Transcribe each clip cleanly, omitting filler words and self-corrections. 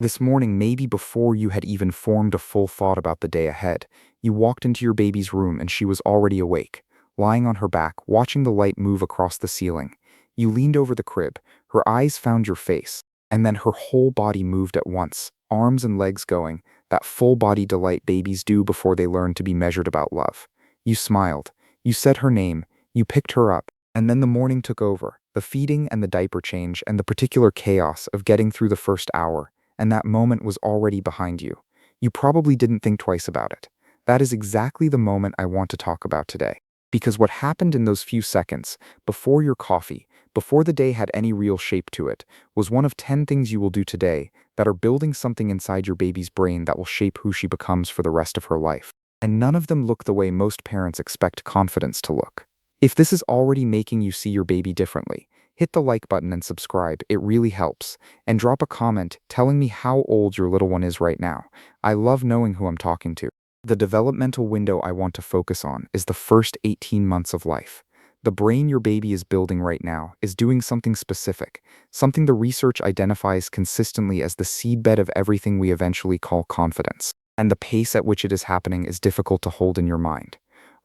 This morning, maybe before you had even formed a full thought about the day ahead, you walked into your baby's room and she was already awake, lying on her back, watching the light move across the ceiling. You leaned over the crib, her eyes found your face, and then her whole body moved at once, arms and legs going, that full-body delight babies do before they learn to be measured about love. You smiled, you said her name, you picked her up, and then the morning took over, the feeding and the diaper change and the particular chaos of getting through the first hour, and that moment was already behind you. You probably didn't think twice about it. That is exactly the moment I want to talk about today. Because what happened in those few seconds, before your coffee, before the day had any real shape to it, was one of 10 things you will do today that are building something inside your baby's brain that will shape who she becomes for the rest of her life. And none of them look the way most parents expect confidence to look. If this is already making you see your baby differently, hit the like button and subscribe, it really helps. And drop a comment telling me how old your little one is right now. I love knowing who I'm talking to. The developmental window I want to focus on is the first 18 months of life. The brain your baby is building right now is doing something specific, something the research identifies consistently as the seedbed of everything we eventually call confidence. And the pace at which it is happening is difficult to hold in your mind.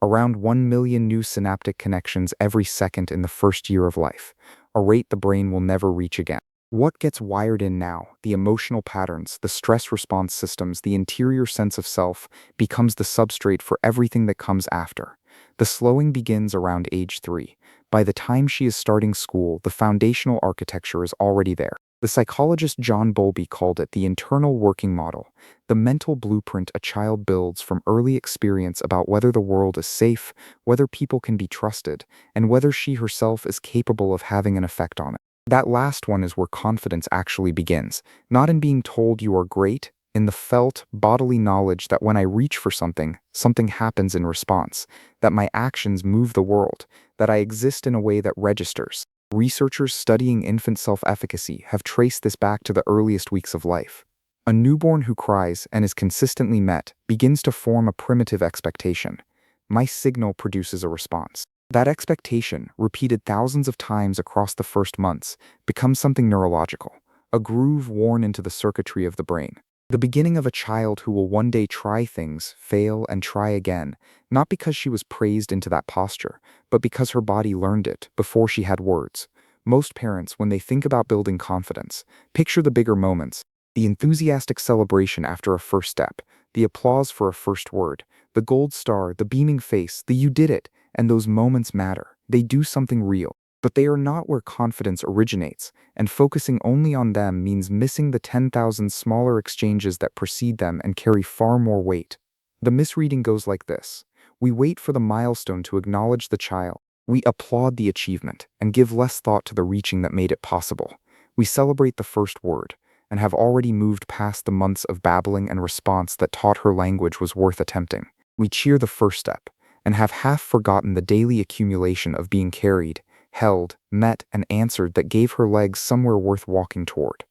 Around 1 million new synaptic connections every second in the first year of life, a rate the brain will never reach again. What gets wired in now, the emotional patterns, the stress response systems, the interior sense of self, becomes the substrate for everything that comes after. The slowing begins around age 3. By the time she is starting school, the foundational architecture is already there. The psychologist John Bowlby called it the internal working model, the mental blueprint a child builds from early experience about whether the world is safe, whether people can be trusted, and whether she herself is capable of having an effect on it. That last one is where confidence actually begins, not in being told you are great, in the felt, bodily knowledge that when I reach for something, something happens in response, that my actions move the world, that I exist in a way that registers. Researchers studying infant self-efficacy have traced this back to the earliest weeks of life. A newborn who cries and is consistently met begins to form a primitive expectation. My signal produces a response. That expectation, repeated thousands of times across the first months, becomes something neurological, a groove worn into the circuitry of the brain. The beginning of a child who will one day try things, fail, and try again, not because she was praised into that posture, but because her body learned it before she had words. Most parents, when they think about building confidence, picture the bigger moments, the enthusiastic celebration after a first step, the applause for a first word, the gold star, the beaming face, the you did it, and those moments matter. They do something real. But they are not where confidence originates, and focusing only on them means missing the 10,000 smaller exchanges that precede them and carry far more weight. The misreading goes like this. We wait for the milestone to acknowledge the child. We applaud the achievement and give less thought to the reaching that made it possible. We celebrate the first word and have already moved past the months of babbling and response that taught her language was worth attempting. We cheer the first step and have half forgotten the daily accumulation of being carried, held, met, and answered that gave her legs somewhere worth walking toward.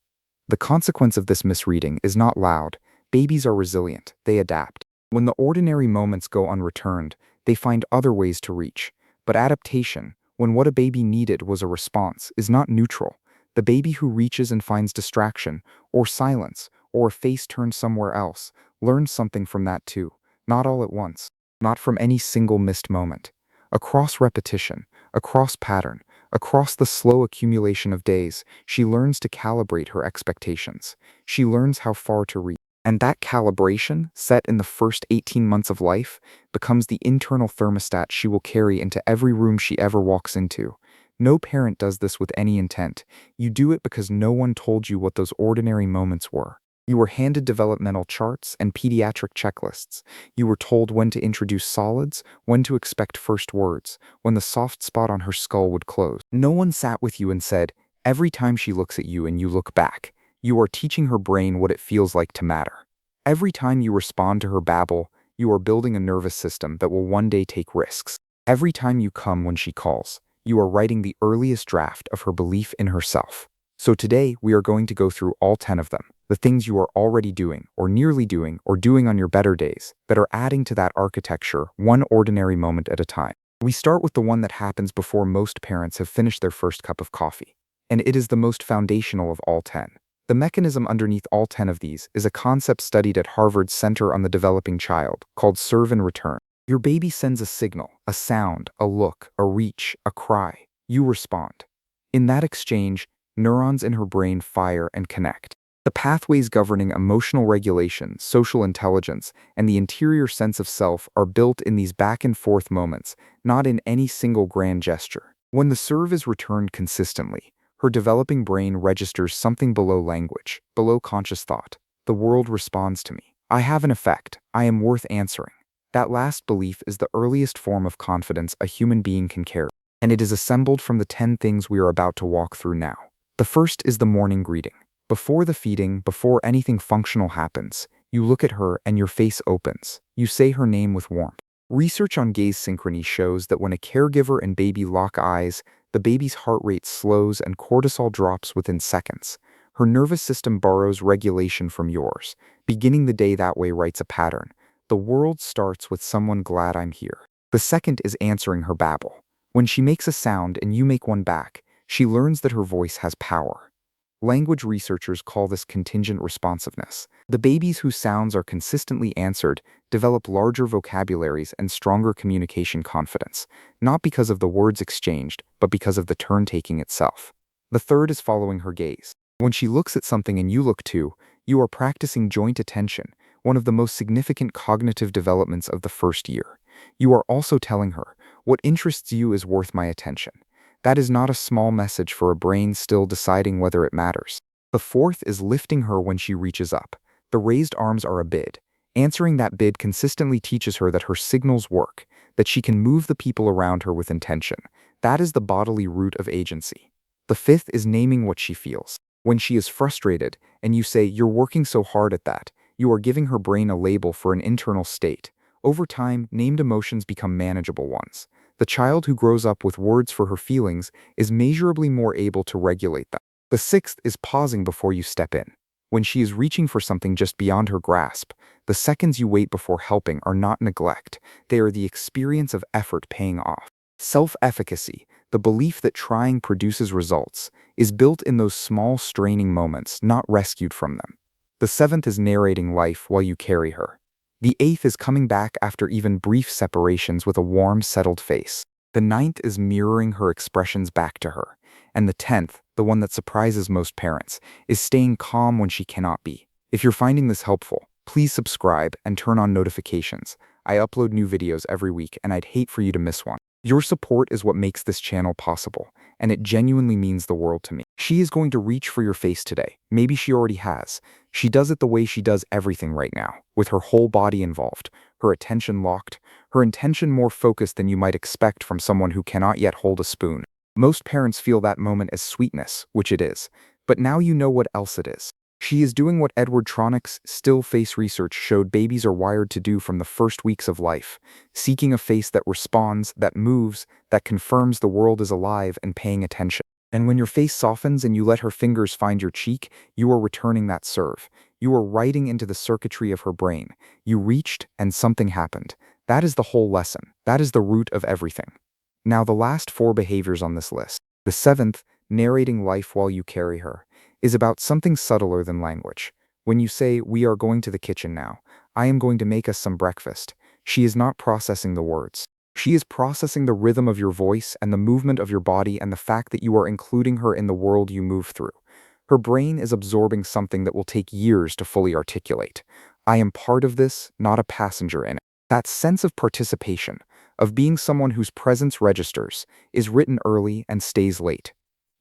The consequence of this misreading is not loud. Babies are resilient. They adapt. When the ordinary moments go unreturned, they find other ways to reach. But adaptation, when what a baby needed was a response, is not neutral. The baby who reaches and finds distraction, or silence, or a face turned somewhere else, learns something from that too. Not all at once. Not from any single missed moment. Across repetition, across pattern, across the slow accumulation of days, she learns to calibrate her expectations. She learns how far to reach. And that calibration, set in the first 18 months of life, becomes the internal thermostat she will carry into every room she ever walks into. No parent does this with any intent. You do it because no one told you what those ordinary moments were. You were handed developmental charts and pediatric checklists. You were told when to introduce solids, when to expect first words, when the soft spot on her skull would close. No one sat with you and said, every time she looks at you and you look back, you are teaching her brain what it feels like to matter. Every time you respond to her babble, you are building a nervous system that will one day take risks. Every time you come when she calls, you are writing the earliest draft of her belief in herself. So today, we are going to go through all 10 of them, the things you are already doing, or nearly doing, or doing on your better days, that are adding to that architecture one ordinary moment at a time. We start with the one that happens before most parents have finished their first cup of coffee. And it is the most foundational of all 10. The mechanism underneath all 10 of these is a concept studied at Harvard's Center on the Developing Child called serve and return. Your baby sends a signal, a sound, a look, a reach, a cry. You respond. In that exchange, neurons in her brain fire and connect. The pathways governing emotional regulation, social intelligence, and the interior sense of self are built in these back-and-forth moments, not in any single grand gesture. When the serve is returned consistently, her developing brain registers something below language, below conscious thought. The world responds to me. I have an effect. I am worth answering. That last belief is the earliest form of confidence a human being can carry, and it is assembled from the 10 things we are about to walk through now. The first is the morning greeting. Before the feeding, before anything functional happens, you look at her and your face opens. You say her name with warmth. Research on gaze synchrony shows that when a caregiver and baby lock eyes, the baby's heart rate slows and cortisol drops within seconds. Her nervous system borrows regulation from yours. Beginning the day that way writes a pattern. The world starts with someone glad I'm here. The second is answering her babble. When she makes a sound and you make one back, she learns that her voice has power. Language researchers call this contingent responsiveness. The babies whose sounds are consistently answered develop larger vocabularies and stronger communication confidence, not because of the words exchanged, but because of the turn-taking itself. The third is following her gaze. When she looks at something and you look too, you are practicing joint attention, one of the most significant cognitive developments of the first year. You are also telling her, what interests you is worth my attention. That is not a small message for a brain still deciding whether it matters. The fourth is lifting her when she reaches up. The raised arms are a bid. Answering that bid consistently teaches her that her signals work, that she can move the people around her with intention. That is the bodily root of agency. The fifth is naming what she feels. When she is frustrated, and you say, "You're working so hard at that," you are giving her brain a label for an internal state. Over time, named emotions become manageable ones. The child who grows up with words for her feelings is measurably more able to regulate them. The sixth is pausing before you step in. When she is reaching for something just beyond her grasp, the seconds you wait before helping are not neglect. They are the experience of effort paying off. Self-efficacy, the belief that trying produces results, is built in those small straining moments, not rescued from them. The seventh is narrating life while you carry her. The eighth is coming back after even brief separations with a warm, settled face. The ninth is mirroring her expressions back to her. And the 10th, the one that surprises most parents, is staying calm when she cannot be. If you're finding this helpful, please subscribe and turn on notifications. I upload new videos every week and I'd hate for you to miss one. Your support is what makes this channel possible, and it genuinely means the world to me. She is going to reach for your face today. Maybe she already has. She does it the way she does everything right now, with her whole body involved, her attention locked, her intention more focused than you might expect from someone who cannot yet hold a spoon. Most parents feel that moment as sweetness, which it is, but now you know what else it is. She is doing what Edward Tronick's still face research showed babies are wired to do from the first weeks of life, seeking a face that responds, that moves, that confirms the world is alive and paying attention. And when your face softens and you let her fingers find your cheek, you are returning that serve. You are writing into the circuitry of her brain. You reached and something happened. That is the whole lesson. That is the root of everything. Now the last 4 behaviors on this list. The 7th, narrating life while you carry her, is about something subtler than language. When you say, "We are going to the kitchen now. I am going to make us some breakfast," she is not processing the words. She is processing the rhythm of your voice and the movement of your body and the fact that you are including her in the world you move through. Her brain is absorbing something that will take years to fully articulate. I am part of this, not a passenger in it. That sense of participation, of being someone whose presence registers, is written early and stays late.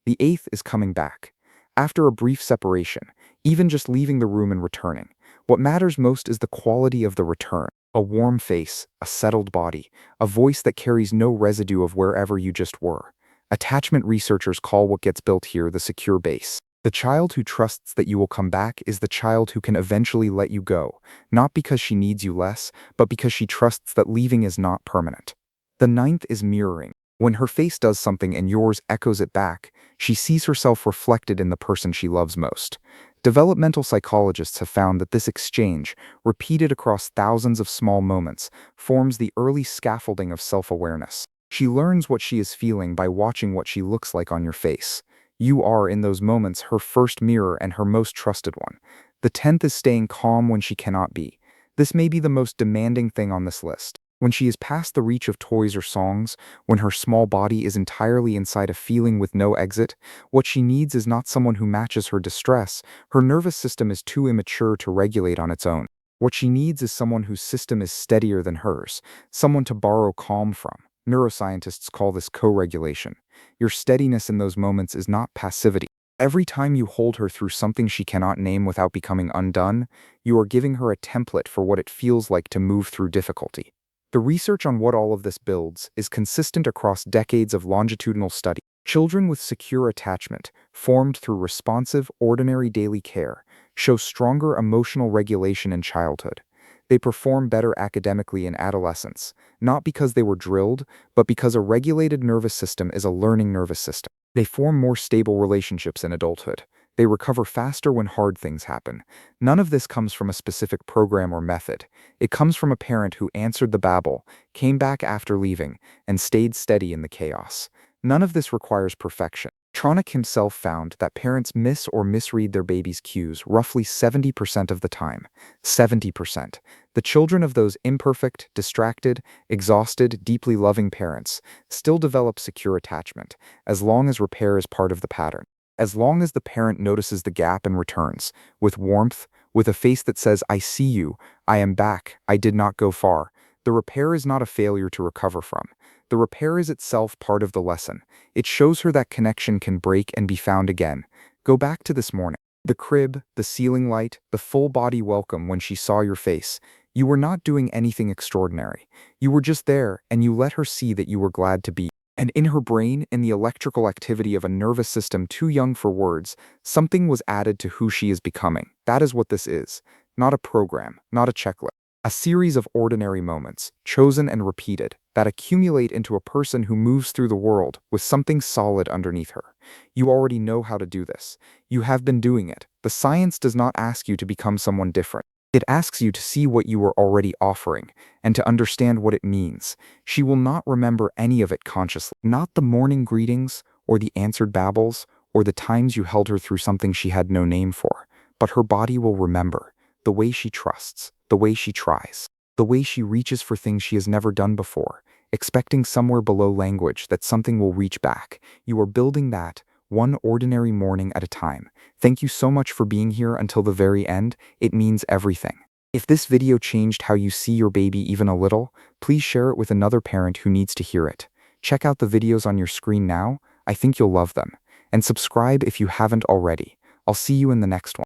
The 8th is coming back. After a brief separation, even just leaving the room and returning, what matters most is the quality of the return. A warm face, a settled body, a voice that carries no residue of wherever you just were. Attachment researchers call what gets built here the secure base. The child who trusts that you will come back is the child who can eventually let you go, not because she needs you less, but because she trusts that leaving is not permanent. The 9th is mirroring. When her face does something and yours echoes it back, she sees herself reflected in the person she loves most. Developmental psychologists have found that this exchange, repeated across thousands of small moments, forms the early scaffolding of self-awareness. She learns what she is feeling by watching what she looks like on your face. You are, in those moments, her first mirror and her most trusted one. The 10th is staying calm when she cannot be. This may be the most demanding thing on this list. When she is past the reach of toys or songs, when her small body is entirely inside a feeling with no exit, what she needs is not someone who matches her distress. Her nervous system is too immature to regulate on its own. What she needs is someone whose system is steadier than hers, someone to borrow calm from. Neuroscientists call this co-regulation. Your steadiness in those moments is not passivity. Every time you hold her through something she cannot name without becoming undone, you are giving her a template for what it feels like to move through difficulty. The research on what all of this builds is consistent across decades of longitudinal study. Children with secure attachment, formed through responsive, ordinary daily care, show stronger emotional regulation in childhood. They perform better academically in adolescence, not because they were drilled, but because a regulated nervous system is a learning nervous system. They form more stable relationships in adulthood. They recover faster when hard things happen. None of this comes from a specific program or method. It comes from a parent who answered the babble, came back after leaving, and stayed steady in the chaos. None of this requires perfection. Tronick himself found that parents miss or misread their baby's cues roughly 70% of the time. 70%. The children of those imperfect, distracted, exhausted, deeply loving parents still develop secure attachment, as long as repair is part of the pattern. As long as the parent notices the gap and returns, with warmth, with a face that says, "I see you, I am back, I did not go far," the repair is not a failure to recover from. The repair is itself part of the lesson. It shows her that connection can break and be found again. Go back to this morning. The crib, the ceiling light, the full body welcome when she saw your face. You were not doing anything extraordinary. You were just there, and you let her see that you were glad to be. And in her brain, in the electrical activity of a nervous system too young for words, something was added to who she is becoming. That is what this is. Not a program, not a checklist. A series of ordinary moments, chosen and repeated, that accumulate into a person who moves through the world with something solid underneath her. You already know how to do this. You have been doing it. The science does not ask you to become someone different. It asks you to see what you were already offering, and to understand what it means. She will not remember any of it consciously. Not the morning greetings, or the answered babbles, or the times you held her through something she had no name for. But her body will remember. The way she trusts, the way she tries, the way she reaches for things she has never done before, expecting somewhere below language that something will reach back. You are building that, one ordinary morning at a time. Thank you so much for being here until the very end. It means everything. If this video changed how you see your baby even a little, please share it with another parent who needs to hear it. Check out the videos on your screen now. I think you'll love them. And subscribe if you haven't already. I'll see you in the next one.